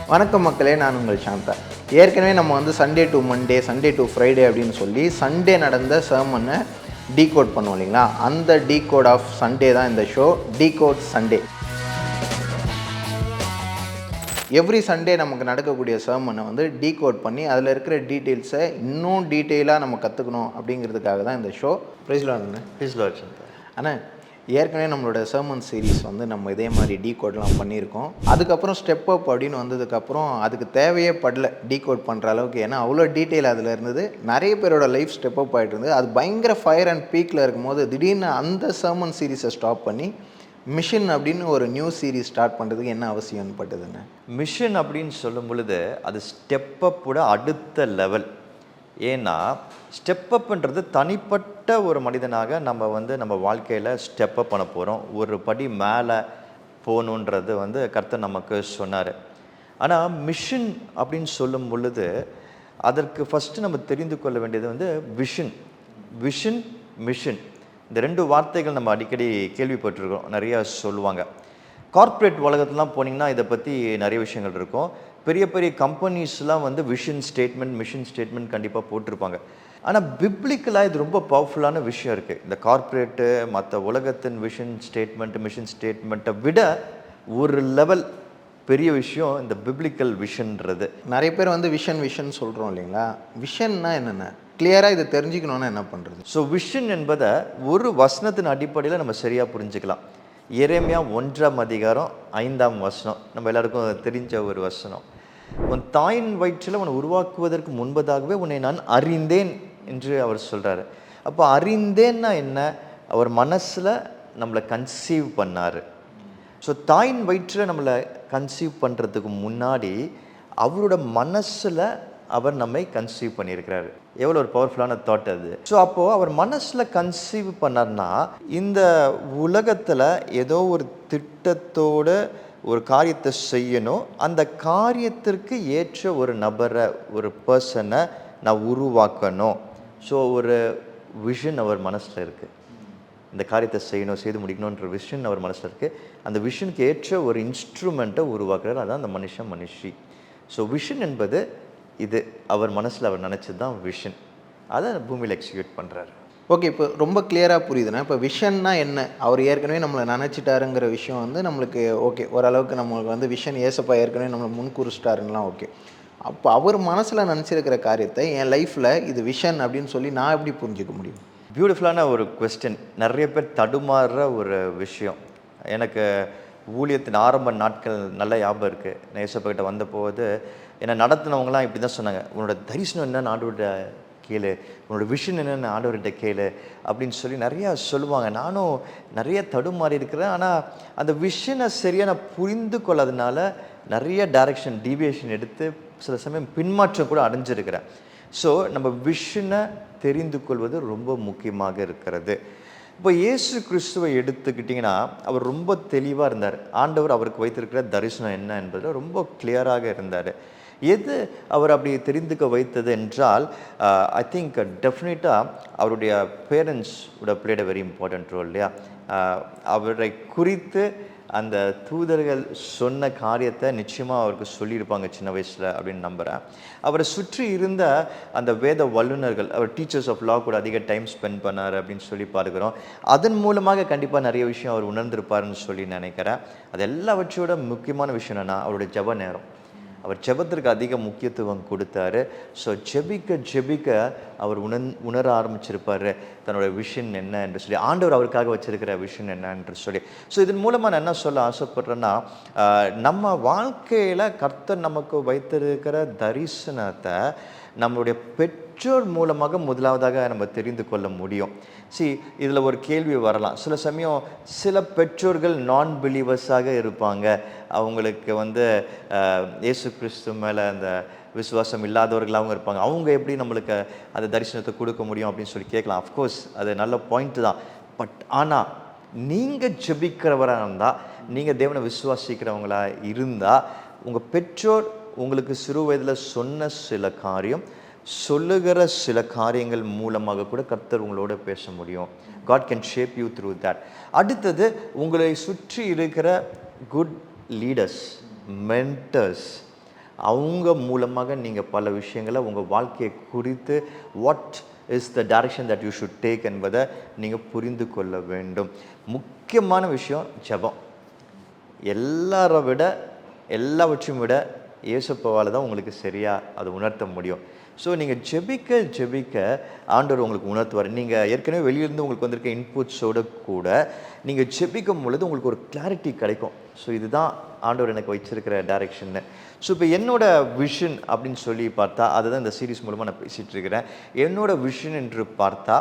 வணக்கம் மக்களே, நான் உங்கள் சாந்தா. ஏற்கனவே நம்ம வந்து Sunday to Monday, Sunday to Friday அப்படின்னு சொல்லி சண்டே நடந்த சர்மனை டீகோட் பண்ணுவோம் இல்லைங்களா? அந்த டீகோட் ஆஃப் சண்டே தான் இந்த show, decode Sunday. Every Sunday நமக்கு நடக்கக்கூடிய சர்மனை வந்து டீகோட் பண்ணி அதில் இருக்கிற டீட்டெயில்ஸை இன்னும் டீட்டெயிலாக நம்ம கற்றுக்கணும் அப்படிங்கிறதுக்காக தான் இந்த ஷோ. ப்ரைஸ்லாட் சாந்தா. ஆனால் ஏற்கனவே நம்மளோட சர்மன் சீரீஸ் வந்து நம்ம இதே மாதிரி டீகோட்லாம் பண்ணியிருக்கோம். அதுக்கப்புறம் ஸ்டெப் அப் அப்படின்னு வந்ததுக்கப்புறம் அதுக்கு தேவையே படல டீகோட் பண்ணுற அளவுக்கு. ஏன்னா அவ்வளோ டீட்டெயில் அதில் இருந்தது. நிறைய பேரோட லைஃப் ஸ்டெப் அப் ஆகிட்டு இருந்தது. அது பயங்கர ஃபயர் அண்ட் பீக்கில் இருக்கும்போது திடீர்னு அந்த சர்மன் சீரீஸை ஸ்டாப் பண்ணி மிஷன் அப்படின்னு ஒரு நியூ சீரீஸ் ஸ்டார்ட் பண்ணுறதுக்கு என்ன அவசியம்னு பட்டதுன்னு. மிஷன் அப்படின்னு சொல்லும் பொழுது அது ஸ்டெப் அப்போட அடுத்த லெவல். ஏன்னா ஸ்டெப் அப்புன்றது தனிப்பட்ட ஒரு மனிதனாக நம்ம வாழ்க்கையில் ஸ்டெப் அப் பண்ண போகிறோம். ஒரு படி மேலே போகணுன்றது கர்த்தர் நமக்கு சொன்னார். ஆனால் மிஷன் அப்படின்னு சொல்லும் பொழுது அதற்கு ஃபஸ்ட்டு நம்ம தெரிந்து கொள்ள வேண்டியது விஷன். விஷன், மிஷன், இந்த ரெண்டு வார்த்தைகள் நம்ம அடிக்கடி கேள்விப்பட்டிருக்கோம். நிறையா சொல்லுவாங்க. கார்ப்பரேட் உலகத்துலாம் போனீங்கன்னா இதை பற்றி நிறைய விஷயங்கள் இருக்கும். பெரிய பெரிய கம்பெனிஸ்லாம் விஷன் ஸ்டேட்மெண்ட், மிஷன் ஸ்டேட்மெண்ட் கண்டிப்பாக போட்டிருப்பாங்க. ஆனால் பிப்ளிக்கலாக இது ரொம்ப பவர்ஃபுல்லான விஷயம் இருக்குது. இந்த கார்ப்பரேட்டு மற்ற உலகத்தின் விஷன் ஸ்டேட்மெண்ட், மிஷன் ஸ்டேட்மெண்ட்டை விட ஒரு லெவல் பெரிய விஷயம் இந்த பிப்ளிக்கல் விஷன்றது. நிறைய பேர் விஷன் சொல்கிறோம் இல்லைங்களா? விஷன்னா என்னென்ன கிளியராக இதை தெரிஞ்சுக்கணுன்னா என்ன பண்ணுறது? ஸோ விஷன் என்பதை ஒரு வசனத்தின் அடிப்படையில் நம்ம சரியாக புரிஞ்சுக்கலாம். எரேமியா 1:5 நம்ம எல்லாருக்கும் தெரிஞ்ச ஒரு வசனம். உன் தாயின் வயிற்றில் உன்னை உருவாக்குவதற்கு முன்பதாகவே உன்னை நான் அறிந்தேன் என்று அவர் சொல்கிறாரு. அப்போ அறிந்தேன்னா என்ன? அவர் மனசில் நம்மளை கன்சீவ் பண்ணார். ஸோ தாயின் வயிற்றில் நம்மளை கன்சீவ் பண்ணுறதுக்கு முன்னாடி அவரோட மனசில் அவர் நம்மை கன்சீவ் பண்ணியிருக்கிறாரு. எவ்வளோ ஒரு பவர்ஃபுல்லான தாட் அது. ஸோ அப்போது அவர் மனசில் கன்சீவ் பண்ணார்னா இந்த உலகத்தில் ஏதோ ஒரு திட்டத்தோடு ஒரு காரியத்தை செய்யணும். அந்த காரியத்திற்கு ஏற்ற ஒரு நபரை, ஒரு பர்சனை நான் உருவாக்கணும். ஸோ ஒரு விஷன் அவர் மனசில் இருக்குது. இந்த காரியத்தை செய்யணும், செய்து முடிக்கணுன்ற விஷன் அவர் மனசில் இருக்குது. அந்த விஷனுக்கு ஏற்ற ஒரு இன்ஸ்ட்ருமெண்ட்டை உருவாக்குறாரு. அதான் அந்த மனுஷி. ஸோ விஷன் என்பது இது அவர் மனசில் அவர் நினச்சது தான் விஷன். அதை பூமியில் எக்ஸிக்யூட் பண்ணுறாரு. ஓகே, இப்போ ரொம்ப கிளியராக புரியுதுண்ணா. இப்போ விஷன்னா என்ன? அவர் ஏற்கனவே நம்மளை நினச்சிட்டாருங்கிற விஷயம் நம்மளுக்கு ஓகே, ஓரளவுக்கு நம்மளுக்கு விஷன் ஏசப்பா ஏற்கனவே நம்மளை முன்கூறிச்சிட்டாருங்களாம். ஓகே, அப்போ அவர் மனசில் நினச்சிருக்கிற காரியத்தை என் லைஃப்பில் இது விஷன் அப்படின்னு சொல்லி நான் எப்படி புரிஞ்சிக்க முடியும்? பியூட்டிஃபுல்லான ஒரு கொஸ்டின். நிறைய பேர் தடுமாறுற ஒரு விஷயம். எனக்கு ஊழியத்தின் ஆரம்ப நாட்கள் நல்ல ஞாபகம் இருக்குது. நான் ஏசப்பா கிட்ட வந்தபோது என்னை நடத்தினவங்களாம் இப்படி தான் சொன்னாங்க, உன்னோட தரிசனம் என்னன்னு ஆண்டவர்கிட்ட கேளு, உன்னோட விஷன் என்னென்னு ஆண்டவர்கிட்ட கேளு அப்படின்னு சொல்லி நிறையா சொல்லுவாங்க. நானும் நிறைய தடுமாறி இருக்கிறேன். ஆனால் அந்த விஷனை சரியாக நான் புரிந்து கொள்ளாதனால நிறைய டைரக்ஷன், டீவியேஷன் எடுத்து சில சமயம் பின்மாற்றம் கூட அடைஞ்சிருக்கிறேன். ஸோ நம்ம விஷனை தெரிந்து கொள்வது ரொம்ப முக்கியமாக இருக்கிறது. இப்போ இயேசு கிறிஸ்துவை எடுத்துக்கிட்டிங்கன்னா அவர் ரொம்ப தெளிவாக இருந்தார். ஆண்டவர் அவருக்கு வைத்திருக்கிற தரிசனம் என்ன என்பதில் ரொம்ப கிளியராக இருந்தார். எது அவர் அப்படி தெரிந்துக்க வைத்தது என்றால் ஐ திங்க் டெஃபினட்டாக அவருடைய parents would have played a very important role இல்லையா? அவரை குறித்து அந்த தூதர்கள் சொன்ன காரியத்தை நிச்சயமாக அவருக்கு சொல்லியிருப்பாங்க சின்ன வயசில் அப்படின்னு நம்புகிறேன். அவரை சுற்றி இருந்த அந்த வேத வல்லுநர்கள், அவர் டீச்சர்ஸ் ஆஃப் லா கூட அதிக டைம் ஸ்பெண்ட் பண்ணார் அப்படின்னு சொல்லி பார்க்குறோம். அதன் மூலமாக கண்டிப்பாக நிறைய விஷயம் அவர் உணர்ந்திருப்பாருன்னு சொல்லி நினைக்கிறேன். அது எல்லாவற்றோட முக்கியமான விஷயம் என்னென்னா அவருடைய ஜெப நேரம். அவர் ஜெபத்திற்கு அதிக முக்கியத்துவம் கொடுத்தாரு. ஸோ ஜெபிக்க அவர் உணர ஆரம்பிச்சிருப்பார் தன்னோட விஷன் என்ன என்று சொல்லி, ஆண்டவர் அவருக்காக வச்சிருக்கிற விஷன் என்ன என்று சொல்லி. ஸோ இதன் மூலமாக நான் என்ன சொல்ல ஆசைப்படுறேன்னா, நம்ம வாழ்க்கையில் கர்த்தர் நமக்கு வைத்திருக்கிற தரிசனத்தை நம்மளுடைய பெற்றோர் மூலமாக முதலாவதாக நம்ம தெரிந்து கொள்ள முடியும். இதில் ஒரு கேள்வி வரலாம். சில சமயம் சில பெற்றோர்கள் நான் பிலீவர்ஸாக இருப்பாங்க. அவங்களுக்கு இயேசு கிறிஸ்து மேலே அந்த விசுவாசம் இல்லாதவர்களாகவும் இருப்பாங்க. அவங்க எப்படி நம்மளுக்கு அந்த தரிசனத்தை கொடுக்க முடியும் அப்படின்னு சொல்லி கேட்கலாம். அஃப்கோர்ஸ் அது நல்ல பாயிண்ட்டு தான். பட் ஆனால் நீங்கள் ஜெபிக்கிறவராக இருந்தால், நீங்கள் தேவனை விசுவாசிக்கிறவங்களா இருந்தால், உங்கள் பெற்றோர் உங்களுக்கு சிறு வயதில் சொன்ன சில காரியம், சொல்லுகிற சில காரியங்கள் மூலமாக கூட கர்த்தர் உங்களோட பேச முடியும். God can shape you through that. அடுத்தது உங்களை சுற்றி இருக்கிற குட் லீடர்ஸ், மென்டர்ஸ், அவங்க மூலமாக நீங்கள் பல விஷயங்களை உங்கள் வாழ்க்கையை குறித்து what is the direction that you should take என்பதை நீங்கள் புரிந்து கொள்ள வேண்டும். முக்கியமான விஷயம் ஜெபம். எல்லாவற்றையும் விட இயேசுப்பாவால் தான் உங்களுக்கு சரியாக அதை உணர்த்த முடியும். ஸோ நீங்கள் ஜெபிக்க ஆண்டவர் உங்களுக்கு உணர்த்துவார். நீங்கள் ஏற்கனவே வெளியிலேருந்து உங்களுக்கு வந்திருக்க இன்புட்ஸோடு கூட நீங்கள் ஜெபிக்கும் பொழுது உங்களுக்கு ஒரு கிளாரிட்டி கிடைக்கும். ஸோ இதுதான் ஆண்டவர் எனக்கு வச்சிருக்கிற டைரெக்ஷன்னு. ஸோ இப்போ என்னோட விஷன் அப்படின்னு சொல்லி பார்த்தா, அதை தான் இந்த சீரீஸ் மூலமாக நான் பேசிகிட்டு இருக்கிறேன். என்னோட விஷன் என்று பார்த்தா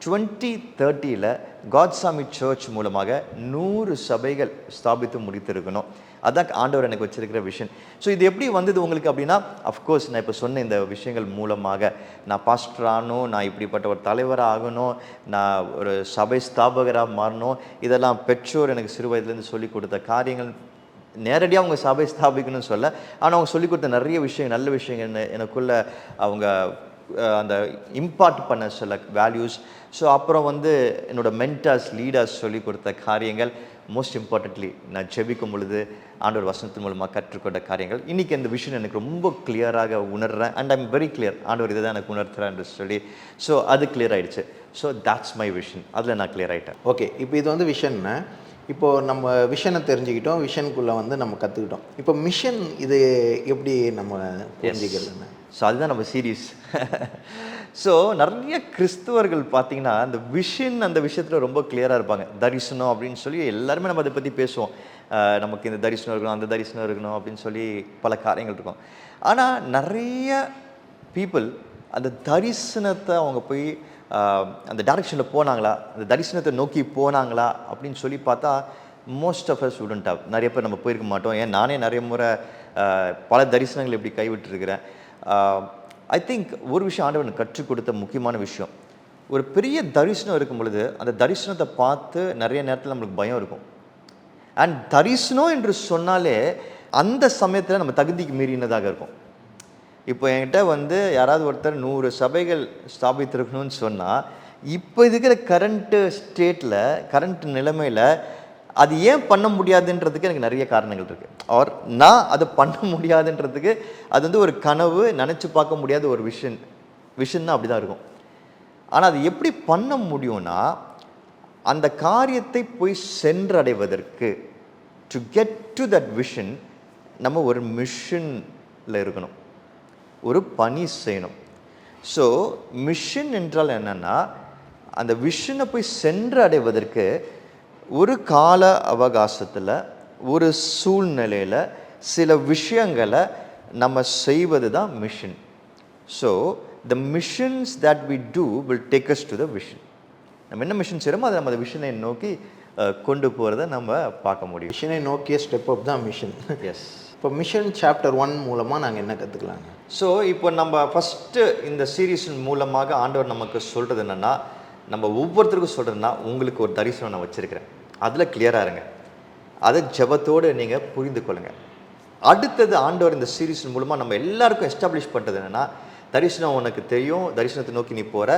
2030 காட்சாமி சர்ச் மூலமாக 100 சபைகள் ஸ்தாபித்து முடித்திருக்கணும். அதான் ஆண்டவர் எனக்கு வச்சிருக்கிற விஷன். ஸோ இது எப்படி வந்தது உங்களுக்கு அப்படின்னா, அஃப்கோர்ஸ் நான் இப்போ சொன்ன இந்த விஷயங்கள் மூலமாக நான் பாஸ்டர் ஆகணும், நான் இப்படிப்பட்ட ஒரு தலைவராக ஆகணும், நான் ஒரு சபை ஸ்தாபகராக மாறணும், இதெல்லாம் பெற்றோர் எனக்கு சிறு வயதுலேருந்து சொல்லி கொடுத்த காரியங்கள். நேரடியாக அவங்க சபை ஸ்தாபிக்கணும்னு சொல்ல, ஆனால் அவங்க சொல்லிக் கொடுத்த நிறைய விஷயங்கள், நல்ல விஷயங்கள் எனக்குள்ள அவங்க அந்த இம்பார்ட் பண்ண சில வேல்யூஸ். ஸோ அப்புறம் என்னோடய மென்டர்ஸ், லீடர்ஸ் சொல்லி கொடுத்த காரியங்கள், மோஸ்ட் இம்பார்ட்டன்ட்லி நான் ஜெபிக்கும் பொழுது ஆண்டவர் வசனத்தின் மூலமாக கற்றுக்கொண்ட காரியங்கள். இன்றைக்கி அந்த விஷயம் எனக்கு ரொம்ப கிளியராக உணர்கிறேன். அண்ட் ஐம் வெரி கிளியர், ஆண்டவர் இதை தான் எனக்கு உணர்த்துறேன்னு சொல்லி. ஸோ அது கிளியர் ஆகிடுச்சு. So that's my vision. அதில் நான் கிளியர் ஆகிட்டேன். ஓகே, இப்போ இது விஷன்னு இப்போது நம்ம விஷனை தெரிஞ்சுக்கிட்டோம், விஷனுக்குள்ளே நம்ம கற்றுக்கிட்டோம். இப்போ மிஷன் இது எப்படி நம்ம தெரிஞ்சுக்கிறதுன்னு? ஸோ அதுதான் நம்ம சீரீஸ். ஸோ நிறைய கிறிஸ்துவர்கள் பார்த்தீங்கன்னா அந்த விஷன், அந்த விஷயத்தில் ரொம்ப கிளியராக இருப்பாங்க. தரிசனம் அப்படின்னு சொல்லி எல்லாருமே நம்ம அதை பற்றி பேசுவோம். நமக்கு இந்த தரிசனம் இருக்கணும், அந்த தரிசனம் இருக்கணும் அப்படின்னு சொல்லி பல காரியங்கள் இருக்கும். ஆனால் நிறைய பீப்புள் அந்த தரிசனத்தை அவங்க போய் அந்த டைரக்ஷனில் போனாங்களா, அந்த தரிசனத்தை நோக்கி போனாங்களா அப்படின்னு சொல்லி பார்த்தா most of us wouldn't have. நிறைய பேர் நம்ம போயிருக்க மாட்டோம். ஏன் நானே நிறைய முறை பல தரிசனங்கள் இப்படி கைவிட்டுருக்கிறேன். ஐ திங்க் ஒரு விஷயம் ஆண்டவன் கற்றுக் கொடுத்த முக்கியமான விஷயம், ஒரு பெரிய தரிசனம் இருக்கும் பொழுது அந்த தரிசனத்தை பார்த்து நிறைய நேரத்தில் நம்மளுக்கு பயம் இருக்கும். அண்ட் தரிசனம் என்று சொன்னாலே அந்த சமயத்தில் நம்ம தகுதிக்கு மீறினதாக இருக்கும். இப்போ என்கிட்ட யாராவது ஒருத்தர் 100 சபைகள் ஸ்தாபித்திருக்கணும்னு சொன்னால், இப்போ இருக்கிற கரண்ட்டு ஸ்டேட்டில், கரண்ட் நிலைமையில் அது ஏன் பண்ண முடியாதுன்றதுக்கு எனக்கு நிறைய காரணங்கள் இருக்குது. ஆர் நான் அதை பண்ண முடியாதுன்றதுக்கு அது ஒரு கனவு, நினச்சி பார்க்க முடியாத ஒரு விஷன் அப்படி தான் இருக்கும். ஆனால் அது எப்படி பண்ண முடியும்னா, அந்த காரியத்தை போய் சென்றடைவதற்கு, to get to that vision, நம்ம ஒரு மிஷனில் இருக்கணும், ஒரு பணி செய்யணும். ஸோ மிஷன் என்றால் என்னென்னா, அந்த விஷனை போய் சென்று அடைவதற்கு ஒரு கால அவகாசத்தில், ஒரு சூழ்நிலையில் சில விஷயங்களை நம்ம செய்வது தான் mission. So the missions that we do will take us to the vision. நம்ம என்ன மிஷன் செய்கிறோமோ அதை நம்ம அந்த விஷனை நோக்கி கொண்டு போகிறத நம்ம பார்க்க முடியும். மிஷனை நோக்கிய ஸ்டெப் அப் தான் மிஷன். எஸ். இப்போ மிஷன் சாப்டர் 1 மூலமாக நாங்கள் என்ன கற்றுக்கலாங்க? ஸோ இப்போ நம்ம ஃபஸ்ட்டு இந்த சீரீஸின் மூலமாக ஆண்டவர் நமக்கு சொல்கிறது என்னென்னா, நம்ம ஒவ்வொருத்தருக்கும் சொல்கிறதுனா, உங்களுக்கு ஒரு தரிசனம் நான் வச்சுருக்கிறேன், அதில் கிளியராக இருங்க, அதை ஜெபத்தோடு நீங்கள் புரிந்து கொள்ளுங்கள். அடுத்தது ஆண்டவர் இந்த சீரீஸின் மூலமாக நம்ம எல்லாருக்கும் எஸ்டாப்ளிஷ் பண்ணுறது என்னென்னா, தரிசனம் உனக்கு தெரியும், தரிசனத்தை நோக்கி நீ போகிற,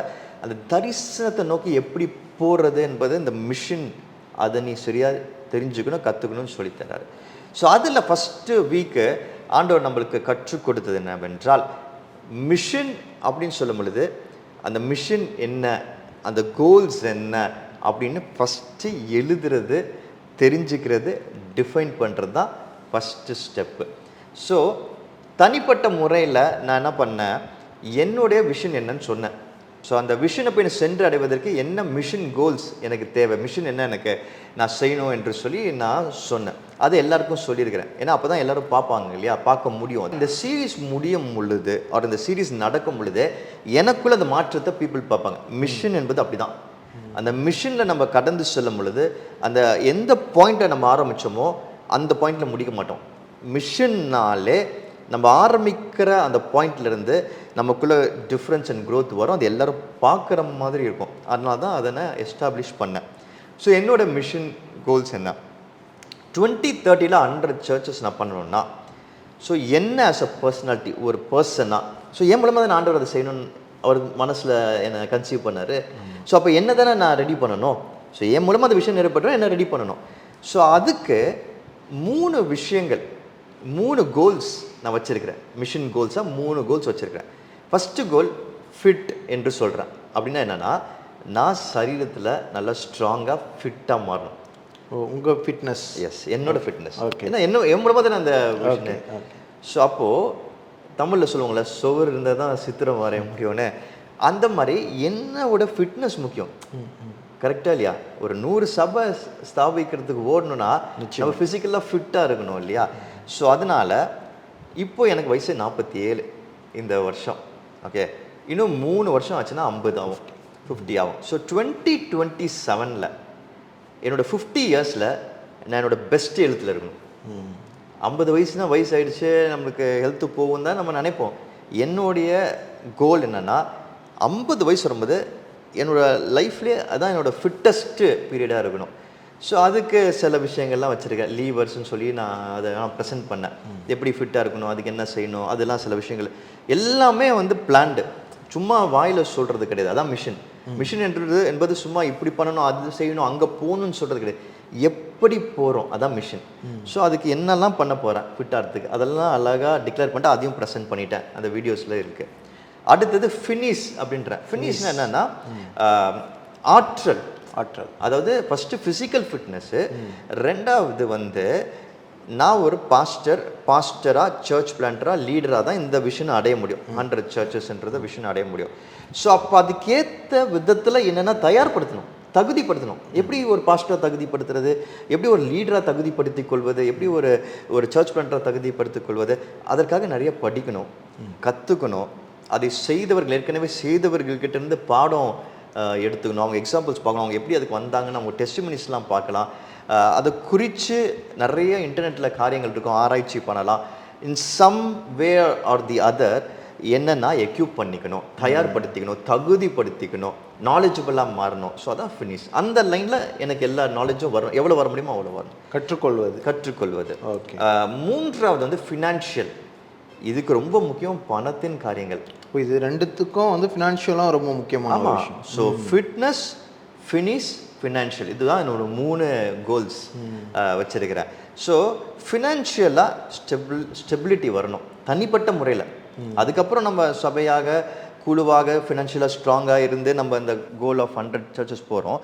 அந்த தரிசனத்தை நோக்கி எப்படி போகிறது என்பது இந்த மிஷன், அதை நீ சரியாக தெரிஞ்சுக்கணும், கற்றுக்கணும்னு சொல்லித்தராரு. ஸோ அதில் ஃபஸ்ட்டு வீக்கு ஆண்டவர் நம்மளுக்கு கற்றுக் கொடுத்தது என்னவென்றால், மிஷன் அப்படின்னு சொல்லும் பொழுது அந்த மிஷன் என்ன, அந்த கோல்ஸ் என்ன அப்படின்னு ஃபஸ்ட்டு எழுதுறது, தெரிஞ்சுக்கிறது, டிஃபைன் பண்ணுறது தான் ஃபஸ்ட்டு ஸ்டெப்பு. ஸோ தனிப்பட்ட முறையில் நான் என்ன பண்ணேன், என்னுடைய விஷன் என்னன்னு சொன்னேன். ஸோ அந்த விஷனை போய் சென்று அடைவதற்கு என்ன மிஷன் கோல்ஸ் எனக்கு தேவை, மிஷன் என்ன எனக்கு நான் செய்யணும் என்று சொல்லி நான் சொன்னேன். அது எல்லாருக்கும் சொல்லியிருக்கிறேன். ஏன்னா அப்போ தான் எல்லோரும் பார்ப்பாங்க இல்லையா, பார்க்க முடியும். இந்த சீரீஸ் முடியும் பொழுது, அவர் இந்த சீரீஸ் நடக்கும் பொழுது எனக்குள்ள அந்த மாற்றத்தை பீப்புள் பார்ப்பாங்க. மிஷன் என்பது அப்படி தான். அந்த மிஷனில் நம்ம கடந்து செல்லும் பொழுது அந்த எந்த பாயிண்ட்டை நம்ம ஆரம்பித்தோமோ அந்த பாயிண்டில் முடிக்க மாட்டோம். மிஷன்னாலே நம்ம ஆரம்பிக்கிற அந்த பாயிண்ட்லேருந்து நமக்குள்ளே டிஃப்ரென்ஸ் அண்ட் க்ரோத் வரும். அது எல்லோரும் பார்க்குற மாதிரி இருக்கும். அதனால தான் அதை நான் எஸ்டாப்ளிஷ் பண்ணேன். ஸோ என்னோடய மிஷன் கோல்ஸ் என்ன, 2030 100 சர்ச்சஸ் நான் பண்ணணும்னா, ஸோ என்ன ஆஸ் அ பர்சனாலிட்டி, ஒரு பர்சனாக, ஸோ என் மூலமாக தான் ஆண்டவர் அதை செய்யணும்னு அவர் மனசில் என்னை கன்சீவ் பண்ணார். ஸோ அப்போ என்ன தானே நான் ரெடி பண்ணணும், ஸோ என் மூலமாக அந்த விஷயம் நிறைவேற்றணும், என்ன ரெடி பண்ணணும். ஸோ அதுக்கு 3 விஷயங்கள் 3 கோல்ஸ் நான் வச்சுருக்கிறேன். மிஷன் கோல்ஸாக 3 கோல்ஸ் வச்சுருக்கிறேன். ஃபஸ்ட்டு கோல் ஃபிட் என்று சொல்கிறேன். அப்படின்னா என்னென்னா, நான் சரீரத்தில் நல்லா ஸ்ட்ராங்காக ஃபிட்டாக மாறணும். உங்கள் ஃபிட்னஸ்? எஸ், என்னோட ஃபிட்னஸ். ஓகே. ஏன்னா என் மூலமாக தானே அந்த விஷயம். ஸோ அப்போது தமிழில் சொல்லுவாங்களே, சுவர் இருந்தால் தான் சித்திரம் வரைய முடியும்னு, அந்த மாதிரி என்னோட ஃபிட்னஸ் முக்கியம். கரெக்டாக இல்லையா? ஒரு 100 சபை ஸ்தாபிக்கிறதுக்கு ஓடணும்னா நம்ம ஃபிசிக்கலாக ஃபிட்டாக இருக்கணும் இல்லையா? ஸோ அதனால் இப்போ எனக்கு வயசு 47 இந்த வருஷம். ஓகே, இன்னும் 3 வருஷம் ஆச்சுன்னா 50 ஆகும், 50 ஆகும். ஸோ 2027 என்னோட 50 இயர்ஸில் நான் என்னோட பெஸ்ட் ஹெல்த்தில் இருக்கணும். 50 வயசுனா வயசு ஆகிடுச்சு, நம்மளுக்கு ஹெல்த்து போகும் தான் நம்ம நினைப்போம். என்னுடைய கோல் என்னென்னா, 50 வயசு வரும்போது என்னோடய லைஃப்லேயே அதான் என்னோடய ஃபிட்டஸ்ட்டு பீரியடாக இருக்கணும். ஸோ அதுக்கு சில விஷயங்கள்லாம் வச்சுருக்கேன். லீவர்ஸ்ன்னு சொல்லி நான் ப்ரெசென்ட் பண்ணேன். எப்படி ஃபிட்டாக இருக்கணும், அதுக்கு என்ன செய்யணும், அதெல்லாம் சில விஷயங்கள் எல்லாமே பிளான்டு. சும்மா வாயில் சொல்கிறது கிடையாது. அதான் மிஷன். மிஷன் என்பது சும்மா இப்படி பண்ணணும், அது செய்யணும், அங்கே போகணுன்னு சொல்கிறது கிடையாது. எப்படி போகிறோம், அதான் மிஷன். ஸோ அதுக்கு என்னெல்லாம் பண்ண போகிறேன் ஃபிட்டாகிறதுக்கு, அதெல்லாம் அழகாக டிக்ளேர் பண்ணிட்டு அதையும் ப்ரெசென்ட் பண்ணிட்டேன். அந்த வீடியோஸில் இருக்குது. அடுத்தது ஃபினிஷ் அப்படின்றேன். ஃபினிஷ்னா என்னென்னா, ஆற்றல். அதாவது ஃபஸ்ட்டு ஃபிசிக்கல் ஃபிட்னஸ்ஸு, ரெண்டாவது நான் ஒரு பாஸ்டராக சர்ச் பிளான்டராக லீடராக தான் இந்த விஷனை அடைய முடியும். 100 சர்ச்சஸ்ன்றத விஷனை அடைய முடியும். ஸோ அப்போ அதுக்கேற்ற விதத்தில் என்னென்னா தயார்படுத்தணும், தகுதிப்படுத்தணும். எப்படி ஒரு பாஸ்டராக தகுதிப்படுத்துறது, எப்படி ஒரு லீடராக தகுதிப்படுத்திக் கொள்வது, எப்படி ஒரு சர்ச் பிளான்டராக தகுதிப்படுத்திக் கொள்வது, அதற்காக நிறைய படிக்கணும், கற்றுக்கணும். அதை ஏற்கனவே செய்தவர்கள்கிட்டேருந்து பாடம் எடுத்துக்கணும். அவங்க எக்ஸாம்பிள்ஸ் பார்க்கணும், அவங்க எப்படி அதுக்கு வந்தாங்கன்னு அவங்க டெஸ்டிமனிஸ்லாம் பார்க்கலாம். அதை குறித்து நிறைய இன்டர்நெட்டில் காரியங்கள் இருக்கும், ஆராய்ச்சி பண்ணலாம். In some way or the other என்னென்னா எக்யூப் பண்ணிக்கணும், தயார்படுத்திக்கணும், தகுதிப்படுத்திக்கணும், நாலேஜபிளாக மாறணும். ஸோ அதான் ஃபினிஷ். அந்த லைனில் எனக்கு எல்லா நாலேஜும் வரும், எவ்வளோ வர முடியுமோ அவ்வளோ வரும். கற்றுக்கொள்வது. ஓகே. மூன்றாவது ஃபினான்ஷியல். இதுக்கு ரொம்ப முக்கியம் பணத்தின் காரியங்கள். இப்போ இது ரெண்டுத்துக்கும் ஃபினான்ஷியலாக ரொம்ப முக்கியமான விஷயம். ஸோ ஃபிட்னஸ், ஃபினிஷ், ஃபினான்ஷியல், இதுதான் என்னோட 3 கோல்ஸ் வச்சிருக்கிறேன். ஸோ ஃபினான்ஷியலாக ஸ்டெபிலிட்டி வரணும் தனிப்பட்ட முறையில். அதுக்கப்புறம் நம்ம சபையாக குழுவாக ஃபினான்ஷியலாக ஸ்ட்ராங்காக இருந்து நம்ம இந்த கோல் ஆஃப் 100 சர்ச்சஸ் போகிறோம்.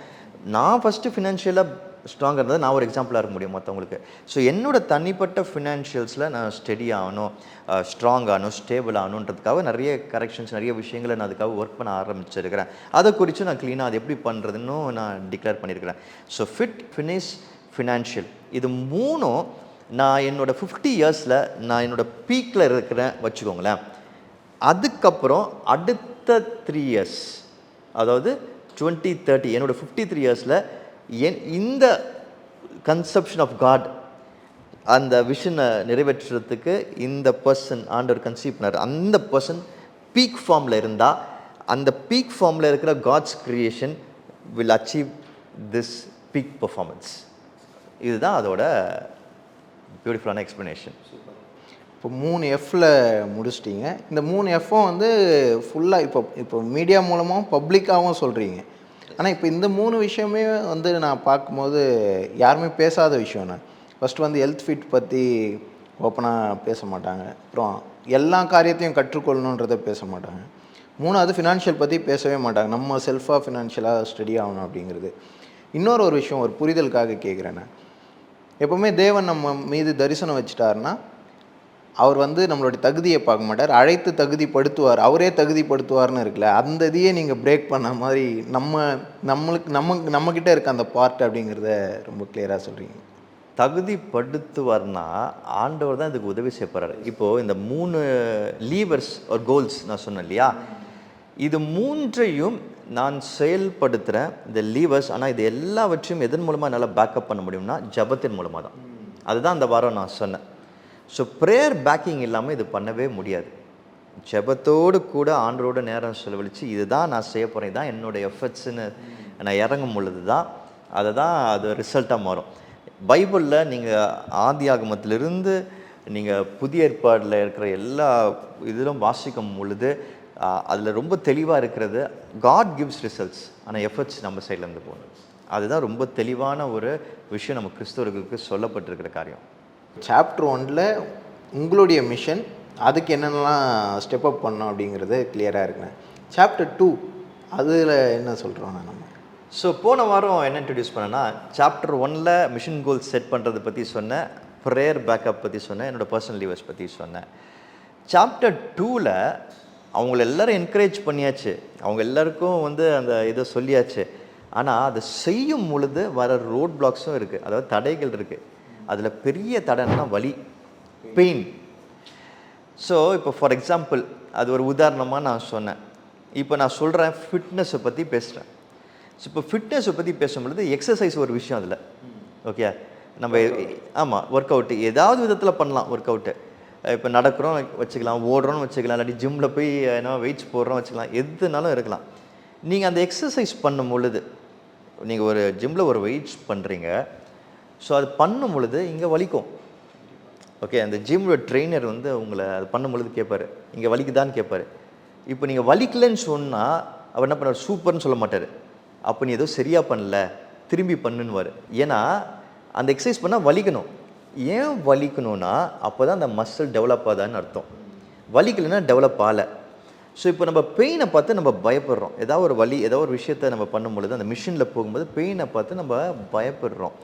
நான் ஃபஸ்ட்டு ஃபினான்ஷியலாக ஸ்ட்ராங்காக இருந்தது நான் ஒரு எக்ஸாம்பிளாக இருக்க முடியும் மற்றவங்களுக்கு. ஸோ என்னோடய தனிப்பட்ட ஃபினான்ஷியல்ஸில் நான் ஸ்டெடி ஆகணும், ஸ்ட்ராங் ஆகணும், ஸ்டேபிள் ஆகணுன்றதுக்காக நிறைய கரெக்ஷன்ஸ், நிறைய விஷயங்களை நான் அதுக்காக ஒர்க் பண்ண ஆரம்பிச்சிருக்கிறேன். அதை குறித்து நான் க்ளீனாக அது எப்படி பண்ணுறதுன்னு நான் டிக்ளேர் பண்ணியிருக்கிறேன். ஸோ ஃபிட், ஃபினிஷ், ஃபினான்ஷியல், இது 3ம் நான் என்னோடய 50 இயர்ஸில் நான் என்னோடய பீக்கில் இருக்கிறேன் வச்சுக்கோங்களேன். அதுக்கப்புறம் அடுத்த 3 இயர்ஸ், அதாவது 2030, என்னோடய 53 இயர்ஸில் இந்த கன்செப்ஷன் ஆஃப் காட், அந்த விஷனை நிறைவேற்றுறதுக்கு இந்த பர்சன் ஆண்டவர் கன்சீவ் பண்ணார். அந்த பர்சன் பீக் ஃபார்மில் இருந்தால், அந்த பீக் ஃபார்மில் இருக்கிற God's creation will achieve this peak performance. இதுதான் அதோட பியூட்டிஃபுல்லான எக்ஸ்ப்ளனேஷன். இப்போ 3 F'ல முடிச்சிட்டிங்க. இந்த 3 F'ம் ஃபுல்லாக இப்போ மீடியா மூலமாகவும் பப்ளிக்காகவும் சொல்கிறீங்க. ஆனால் இப்போ இந்த 3 விஷயமே நான் பார்க்கும்போது யாருமே பேசாத விஷயம். ஃபஸ்ட்டு ஹெல்த் ஃபிட் பற்றி ஓப்பனாக பேச மாட்டாங்க. அப்புறம் எல்லா காரியத்தையும் கற்றுக்கொள்ளணுன்றதை பேச மாட்டாங்க. 3வது ஃபினான்ஷியல் பற்றி பேசவே மாட்டாங்க. நம்ம செல்ஃபாக ஃபினான்ஷியலாக ஸ்டடி ஆகணும் அப்படிங்கிறது. இன்னொரு விஷயம், ஒரு புரிதலுக்காக கேட்குறேன். நான் எப்போவுமே தேவன் நம்ம மீது தரிசனம் வச்சுட்டாருன்னா அவர் நம்மளுடைய தகுதியை பார்க்க மாட்டார், அழைத்து தகுதிப்படுத்துவார். அவரே தகுதிப்படுத்துவார்னு இருக்குல்ல, அந்த இதையே நீங்கள் பிரேக் பண்ண மாதிரி நம்மக்கிட்ட இருக்க அந்த பார்ட் அப்படிங்கிறத ரொம்ப கிளியராக சொல்கிறீங்க. தகுதிப்படுத்துவார்னா ஆண்டவர் தான் இதுக்கு உதவி செய்ய போகிறார். இப்போது இந்த 3 லீவர்ஸ் ஒரு கோல்ஸ் நான் சொன்னேன் இல்லையா, இது 3ஐயும் நான் செயல்படுத்துகிறேன், இந்த லீவர்ஸ். ஆனால் இது எல்லாவற்றையும் எதன் மூலமாக என்னால் பேக்கப் பண்ண முடியும்னா ஜபத்தின் மூலமாக தான். அதுதான் அந்த வாரம் நான் சொன்னேன். ஸோ ப்ரேயர் பேக்கிங் இல்லாமல் இது பண்ணவே முடியாது. ஜெபத்தோடு கூட ஆண்டரோட நேரம் செலவழித்து இதுதான் நான் செய்ய போகிறேன், இதுதான் என்னோடய எஃபர்ட்ஸுன்னு நான் இறங்கும் பொழுது தான் அது ரிசல்ட்டாக மாறும். பைபிளில் நீங்கள் ஆதி ஆகமத்திலிருந்து நீங்கள் புதிய ஏற்பாடில் இருக்கிற எல்லா இதிலும் வாசிக்கும் பொழுது அதில் ரொம்ப தெளிவாக இருக்கிறது, காட் கிவ்ஸ் ரிசல்ட்ஸ், ஆனால் எஃபர்ட்ஸ் நம்ம சைட்லேருந்து போகணும். அதுதான் ரொம்ப தெளிவான ஒரு விஷயம் நம்ம கிறிஸ்தவர்களுக்கு சொல்லப்பட்டிருக்கிற காரியம். சாப்டர் 1ல் உங்களுடைய மிஷன், அதுக்கு என்னென்னலாம் ஸ்டெப் அப் பண்ணோம் அப்படிங்கிறது கிளியராக இருக்குண்ணே. சாப்டர் 2 அதில் என்ன சொல்கிறோம் நம்ம? ஸோ போன வாரம் என்ன இன்ட்ரடியூஸ் பண்ணேன்னா, சாப்டர் 1ல் மிஷன் கோல் செட் பண்ணுறதை பற்றி சொன்னேன், ப்ரேயர் பேக்கப் பற்றி சொன்னேன், என்னோடய பர்சனல் லீவர்ஸ் பற்றி சொன்னேன். சாப்டர் 2ல் அவங்கள எல்லோரும் என்கரேஜ் பண்ணியாச்சு, அவங்க எல்லாருக்கும் வந்து அந்த இதை சொல்லியாச்சு. ஆனால் அதை செய்யும் பொழுது வர ரோட் பிளாக்ஸும் இருக்குது, அதாவது தடைகள் இருக்குது. அதில் பெரிய தடைன்னா வலி, பெயின். ஸோ இப்போ ஃபார் எக்ஸாம்பிள் அது ஒரு உதாரணமாக நான் சொன்னேன். இப்போ நான் சொல்கிறேன், ஃபிட்னஸை பற்றி பேசுகிறேன். ஸோ இப்போ ஃபிட்னஸை பற்றி பேசும்பொழுது எக்ஸசைஸ் ஒரு விஷயம் அதில். ஓகே, நம்ம ஆமாம் ஒர்க் அவுட்டு ஏதாவது விதத்தில் பண்ணலாம். ஒர்க் அவுட்டு இப்போ நடக்கிறோம் வச்சுக்கலாம், ஓடுறோன்னு வச்சுக்கலாம், இல்லாட்டி ஜிம்மில் போய் என்ன வெயிட்ஸ் போடுறோம் வச்சுக்கலாம், எதுனாலும் இருக்கலாம். நீங்கள் அந்த எக்ஸசைஸ் பண்ணும் பொழுது, நீங்கள் ஒரு ஜிம்மில் ஒரு வெயிட்ஸ் பண்ணுறீங்க, ஸோ அது பண்ணும் பொழுது இங்கே வலிக்கும். ஓகே, அந்த ஜிம்மோட ட்ரெயினர் வந்து உங்களை அது பண்ணும் பொழுது கேட்பார், இங்கே வலிக்குதான்னு கேட்பார். இப்போ நீங்கள் வலிக்கலைன்னு சொன்னால் அவர் என்ன பண்ணுவார், சூப்பர்னு சொல்ல மாட்டார், அப்போ நீ ஏதோ சரியாக பண்ணல, திரும்பி பண்ணுன்னுவார். ஏன்னா அந்த எக்ஸசைஸ் பண்ணால் வலிக்கணும். ஏன் வலிக்கணும்னா அப்போ தான் அந்த மசில் டெவலப் ஆகுதான்னு அர்த்தம். வலிக்கலைன்னா டெவலப் ஆகலை. ஸோ இப்போ நம்ம பெயினை பார்த்து நம்ம பயப்படுறோம். ஏதாவது ஒரு வலி, ஏதாவது ஒரு விஷயத்தை நம்ம பண்ணும் பொழுது, அந்த மிஷினில் போகும்போது பெயினை பார்த்து நம்ம பயப்படுறோம்.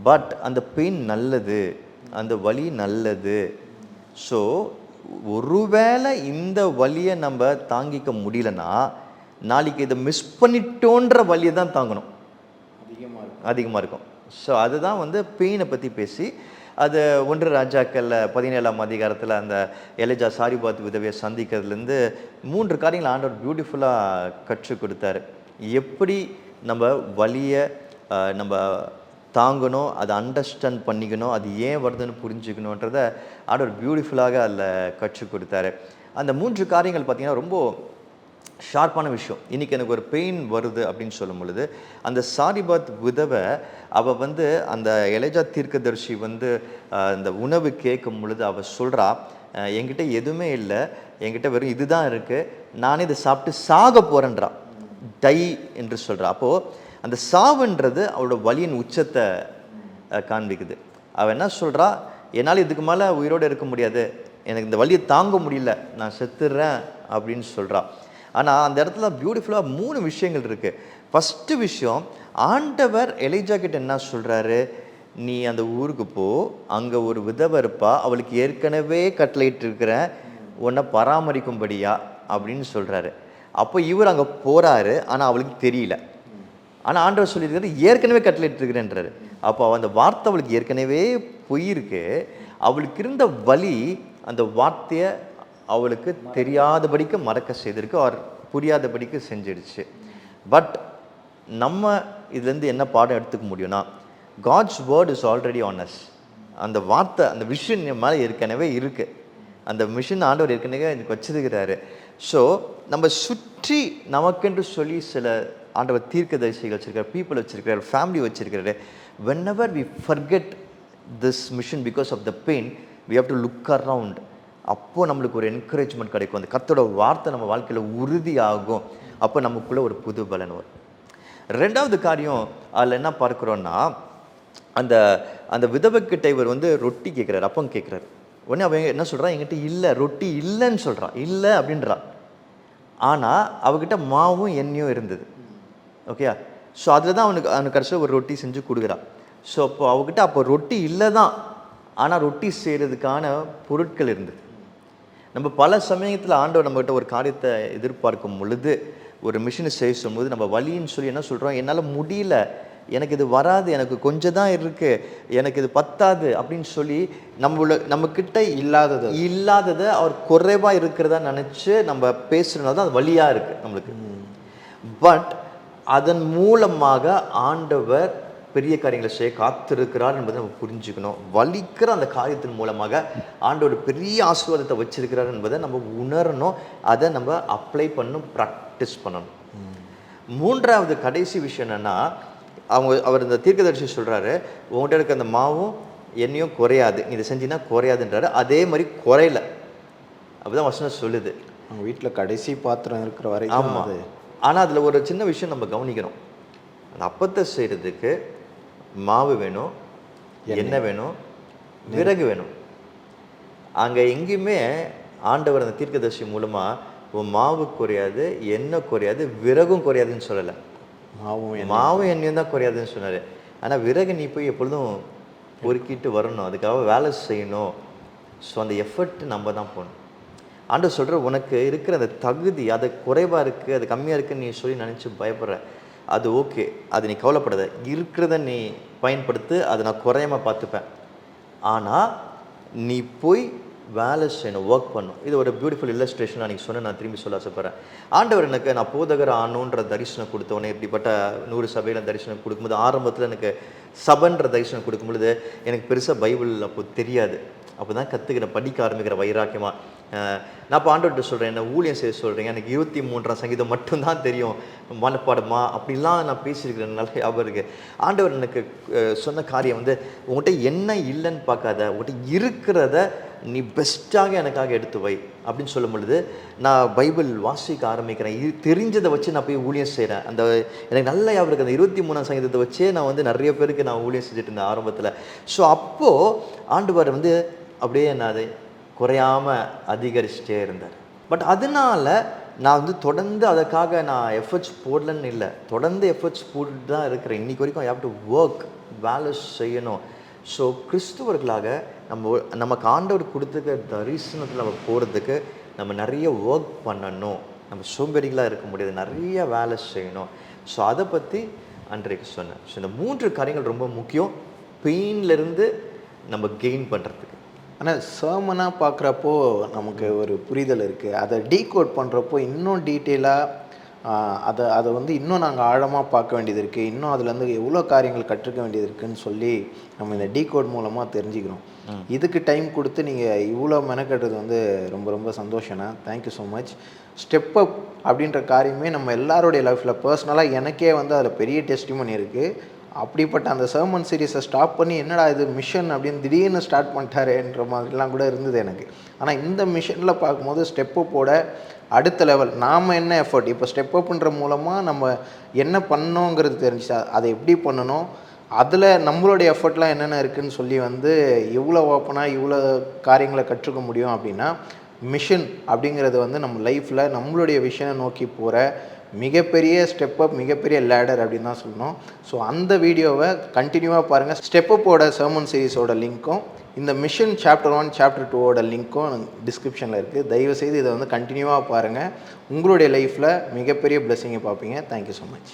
பட் அந்த பெயின் நல்லது, அந்த வலி நல்லது. ஸோ ஒருவேளை இந்த வலியை நம்ம தாங்கிக்க முடியலன்னா, நாளைக்கு இதை மிஸ் பண்ணிட்டோன்ற வலியை தான் தாங்கணும், அதிகமாக இருக்கும். ஸோ அதுதான் வந்து பெயினை பற்றி பேசி, அது 1 ராஜாக்களில் 17ஆம் அதிகாரத்தில் அந்த எலிஜா சாரிபாத் விதவையை சந்திக்கிறதுலேருந்து 3 காரியங்கள் ஆண்டவர் பியூட்டிஃபுல்லாக கற்றுக் கொடுத்தாரு. எப்படி நம்ம வலியை நம்ம தாங்கணும், அதை அண்டர்ஸ்டாண்ட் பண்ணிக்கணும், அது ஏன் வருதுன்னு புரிஞ்சுக்கணுன்றத ஆண்டவர் பியூட்டிஃபுல்லாக அதில் கற்றுக் கொடுத்தாரு. அந்த 3 காரியங்கள் பார்த்திங்கன்னா ரொம்ப ஷார்ப்பான விஷயம். இன்றைக்கி எனக்கு ஒரு பெயின் வருது அப்படின்னு சொல்லும் பொழுது, அந்த சாரிபாத் விதவை அவள் வந்து அந்த எலிஜா தீர்க்கதரிசி வந்து அந்த உணவு கேட்கும் பொழுது அவள் சொல்கிறா, என்கிட்ட எதுவுமே இல்லை, என்கிட்ட வெறும் இதுதான் இருக்குது, நானே இதை சாப்பிட்டு சாக போகிறேன்றா, டை என்று சொல்கிறா. அப்போது அந்த சாவுன்றது அவளோட வலியின் உச்சத்தை காண்பிக்குது. அவள் என்ன சொல்கிறா, என்னால் இதுக்கு மேலே உயிரோடு இருக்க முடியாது, எனக்கு இந்த வலியை தாங்க முடியல, நான் செத்துடுறேன் அப்படின்னு சொல்கிறா. ஆனால் அந்த இடத்துல பியூட்டிஃபுல்லாக 3 விஷயங்கள் இருக்குது. ஃபஸ்ட்டு விஷயம், ஆண்டவர் எலிஜா கிட்ட என்ன சொல்கிறாரு, நீ அந்த ஊருக்கு போ, அங்கே ஒரு விதவை இருப்பா, அவளுக்கு ஏற்கனவே கட்டளையிட்டு இருக்கிறேன், உன்னை பராமரிக்கும்படியா அப்படின்னு சொல்கிறாரு. அப்போ இவர் அங்கே போகிறாரு, ஆனால் அவளுக்கு தெரியல. ஆனால் ஆண்டவர் சொல்லியிருக்காரு, ஏற்கனவே கட்டளையிட்டு இருக்கிறேன்றாரு. அப்போ அந்த வார்த்தை அவளுக்கு ஏற்கனவே போயிருக்கு, அவளுக்கு இருந்த வலி அந்த வார்த்தையை அவளுக்கு தெரியாதபடிக்கு மறக்க செய்திருக்கு, அவர் புரியாதபடிக்கு செஞ்சிடுச்சு. பட் நம்ம இதுலேருந்து என்ன பாடம் எடுத்துக்க முடியும்னா, God's word is already on us. அந்த வார்த்தை, அந்த விஷன் என் மேலே ஏற்கனவே இருக்குது, அந்த மிஷின் ஆண்டவர் ஏற்கனவே எனக்கு வச்சிருக்கிறாரு. ஸோ நம்ம சுற்றி நமக்கென்று சொல்லி சில ஆண்டவர் தீர்க்கதரிசிகள் வச்சிருக்காரு, பீப்புள் வச்சிருக்காரு, ஃபேமிலி வச்சிருக்காரு. whenever we forget this mission because of the pain, we have to look around. அப்போது நம்மளுக்கு ஒரு என்கரேஜ்மெண்ட் கிடைக்கும், அந்த கர்த்தரோட வார்த்தை நம்ம வாழ்க்கையில் உறுதியாகும், அப்போ நமக்குள்ளே ஒரு புது பலன் வரும். 2வது காரியம் அதில் என்ன பார்க்குறோன்னா, அந்த அந்த விதவைக்கிட்ட இவர் வந்து ரொட்டி கேட்குறாரு, அப்பம் கேட்குறாரு. உடனே அவன் என்ன சொல்கிறான், என்கிட்ட இல்லை, ரொட்டி இல்லைன்னு சொல்கிறான், இல்லை அப்படின்றான். ஆனால் அவகிட்ட மாவும் எண்ணெயும் இருந்தது. ஓகே, ஸோ அதில் தான் அவனுக்கு கடைசியில் ஒரு ரொட்டி செஞ்சு கொடுக்குறான். ஸோ அப்போ அவகிட்ட அப்போ ரொட்டி இல்லை தான், ஆனால் ரொட்டி செய்கிறதுக்கான பொருட்கள் இருந்தது. நம்ம பல சமயத்தில் ஆண்டவர் நம்மகிட்ட ஒரு காரியத்தை எதிர்பார்க்கும் பொழுது, ஒரு மிஷினை செய்ய சொல்லும்போது நம்ம வலின்னு சொல்லி என்ன சொல்கிறோம், என்னால் முடியல, எனக்கு இது வராது, எனக்கு கொஞ்சம் தான் இருக்குது, எனக்கு இது பத்தாது அப்படின்னு சொல்லி நம்மக்கிட்ட இல்லாததை அவர் குறைவாக இருக்கிறதா நினச்சி நம்ம பேசுகிறதுனால தான் அது வலியாக இருக்குது நம்மளுக்கு. பட் அதன் மூலமாக ஆண்டவர் பெரிய காரியங்களை செய்ய காத்திருக்கிறார் என்பதை நம்ம புரிஞ்சுக்கணும். வலிக்கிற அந்த காரியத்தின் மூலமாக ஆண்டவர் பெரிய ஆசீர்வாதத்தை வச்சிருக்கிறார் என்பதை நம்ம உணரணும், அதை நம்ம அப்ளை பண்ணணும், ப்ராக்டிஸ் பண்ணணும். 3வது கடைசி விஷயம் என்னென்னா, அவர் இந்த தீர்க்கதரிசி சொல்கிறாரு, உங்கள்கிட்ட இருக்க அந்த மாவும் எண்ணெயும் குறையாது, நீ இதை செஞ்சின்னா குறையாதுன்றாரு. அதே மாதிரி குறையல, அப்படிதான் வசனம் சொல்லுது. அவங்க வீட்டில் கடைசி பாத்திரம் இருக்கிற வரைக்கும். ஆமாம். ஆனால் அதில் ஒரு சின்ன விஷயம் நம்ம கவனிக்கணும், அந்த அப்பத்தை செய்கிறதுக்கு மாவு வேணும், எண்ணெய் வேணும், விறகு வேணும். அங்கே எங்கேயுமே ஆண்டவர் அந்த தீர்க்கதரிசி மூலமாக உன் மாவு குறையாது, எண்ணெய் குறையாது, விறகும் குறையாதுன்னு சொல்லலை. மாவும் எண்ணெயும் தான் குறையாதுன்னு சொன்னார். ஆனால் விறகு நீ போய் எப்பொழுதும் பொறுக்கிட்டு வரணும், அதுக்காக வேலை செய்யணும். ஸோ அந்த எஃபர்ட் நம்ம தான் போகணும். ஆண்டவர் சொல்கிற உனக்கு இருக்கிற அந்த தகுதி அது குறைவாக இருக்குது, அது கம்மியாக இருக்குன்னு நீ சொல்லி நினச்சி பயப்படுற, அது ஓகே, அது நீ கவலைப்படாத. இருக்கிறத நீ பயன்படுத்து, அதை நான் குறையாமல் பார்த்துப்பேன். ஆனால் நீ போய் வேலை செய்யணும், ஒர்க் பண்ணணும். இது ஒரு பியூட்டிஃபுல் இல்லஸ்ட்ரேஷன் அன்றைக்கி சொன்ன நான் திரும்பி சொல்ல ஆசைப்பட்றேன். ஆண்டவர் எனக்கு நான் போதகர் ஆணுன்ற தரிசனம் கொடுத்தவொடனே இப்படிப்பட்ட 100 சபையில் தரிசனம் கொடுக்கும்போது ஆரம்பத்தில் எனக்கு சபைன்ற தரிசனம் கொடுக்கும்பொழுது எனக்கு பெருசாக பைபிள் அப்போது தெரியாது. அப்போ தான் கற்றுக்கிறேன், படிக்க ஆரம்பிக்கிற வைராக்கியமாக. நான் இப்போ ஆண்டவர்கிட்ட சொல்கிறேன், என்ன ஊழியம் செய்ய சொல்கிறீங்க, எனக்கு 23ஆம் சங்கீதம் மட்டும்தான் தெரியும், மனப்பாடமா அப்படிலாம் நான் பேசியிருக்கிறேன், நல்ல ஞாபகம் இருக்குது. ஆண்டவர் எனக்கு சொன்ன காரியம் வந்து உங்கள்கிட்ட என்ன இல்லைன்னு பார்க்காத, உங்கள்கிட்ட இருக்கிறத நீ பெஸ்ட்டாக எனக்காக எடுத்து வை அப்படின்னு சொல்லும் பொழுது நான் பைபிள் வாசிக்க ஆரம்பிக்கிறேன். இது தெரிஞ்சதை வச்சு நான் போய் ஊழியம் செய்கிறேன். அந்த எனக்கு நல்ல ஞாபகம் இருக்குது, அந்த 23ஆம் சங்கீதத்தை வச்சே நான் வந்து நிறைய பேருக்கு நான் ஊழியம் செஞ்சுட்டு இருந்தேன் ஆரம்பத்தில். ஸோ அப்போது ஆண்டவர் வந்து அப்படியே நான் அதை குறையாமல் அதிகரிச்சுட்டே இருந்தார். பட் அதனால் நான் வந்து தொடர்ந்து அதுக்காக நான் எஃபர்ட்ஸ் போடலன்னு இல்லை, தொடர்ந்து எஃபர்ட்ஸ் போட்டு தான் இருக்கிறேன். இன்றைக்கி வரைக்கும் ஐ ஹேவ் டு ஒர்க், வேலை செய்யணும். ஸோ கிறிஸ்துவர்களாக நமக்கு ஆண்டவர் கொடுத்துக்க தரிசனத்தில் நம்ம போகிறதுக்கு நம்ம நிறைய ஒர்க் பண்ணணும். நம்ம சோம்பேறிகளாக இருக்க முடியாது, நிறைய வேலை செய்யணும். ஸோ அதை பற்றி அன்றைக்கு சொன்னேன். ஸோ இந்த 3 காரியங்கள் ரொம்ப முக்கியம் பெயின்லேருந்து நம்ம கெயின் பண்ணுறதுக்கு. ஆனால் சர்மனாக பார்க்குறப்போ நமக்கு ஒரு புரிதல் இருக்குது, அதை டீகோட் பண்ணுறப்போ இன்னும் டீட்டெயிலாக அதை வந்து இன்னும் நாங்கள் ஆழமாக பார்க்க வேண்டியது இருக்குது, இன்னும் அதுலேருந்து எவ்வளோ காரியங்கள் கற்றுக்க வேண்டியது இருக்குதுன்னு சொல்லி நம்ம இந்த டீகோட் மூலமாக தெரிஞ்சுக்கிறோம். இதுக்கு டைம் கொடுத்து நீங்கள் இவ்வளோ மெனக்கட்டுறது வந்து ரொம்ப ரொம்ப சந்தோஷம்ண்ணா. Thank you so much. Step up அப்படின்ற காரியமே நம்ம எல்லாருடைய லைஃப்பில் பர்சனலாக எனக்கே வந்து அதில் பெரிய டெஸ்டிமனி இருக்குது. அப்படிப்பட்ட அந்த சர்மன் சீரீஸை ஸ்டாப் பண்ணி என்னடா இது மிஷன் அப்படின்னு திடீர்னு ஸ்டார்ட் பண்ணிட்டாருன்ற மாதிரிலாம் கூட இருந்தது எனக்கு. ஆனால் இந்த மிஷனில் பார்க்கும்போது ஸ்டெப் அப்போட அடுத்த லெவல் நாம் என்ன எஃபர்ட், இப்போ ஸ்டெப் அப்புன்ற மூலமாக நம்ம என்ன பண்ணோங்கிறது தெரிஞ்சிச்சா, அதை எப்படி பண்ணணும், அதில் நம்மளுடைய எஃபர்ட்லாம் என்னென்ன இருக்குதுன்னு சொல்லி வந்து இவ்வளோ ஓப்பனாக இவ்வளோ காரியங்களை கற்றுக்க முடியும். அப்படின்னா மிஷன் அப்படிங்கிறது வந்து நம்ம லைஃப்பில் நம்மளுடைய விஷனை நோக்கி போகிற மிகப்பெரிய ஸ்டெப் அப், மிகப்பெரிய லேடர் அப்படின்னு தான் சொல்லணும். ஸோ அந்த வீடியோவை கண்டினியூவாக பாருங்கள். ஸ்டெப் அப்போட சர்மன் சீரீஸோட லிங்க்கும் இந்த மிஷன் சாப்டர் 1 சாப்டர் 2ஓட லிங்க்கும் டிஸ்கிரிப்ஷனில் இருக்குது. தயவுசெய்து இதை வந்து கண்டினியூவாக பாருங்கள். உங்களுடைய லைஃப்பில் மிகப்பெரிய பிளெஸிங்கை பார்ப்பீங்க. Thank you so much.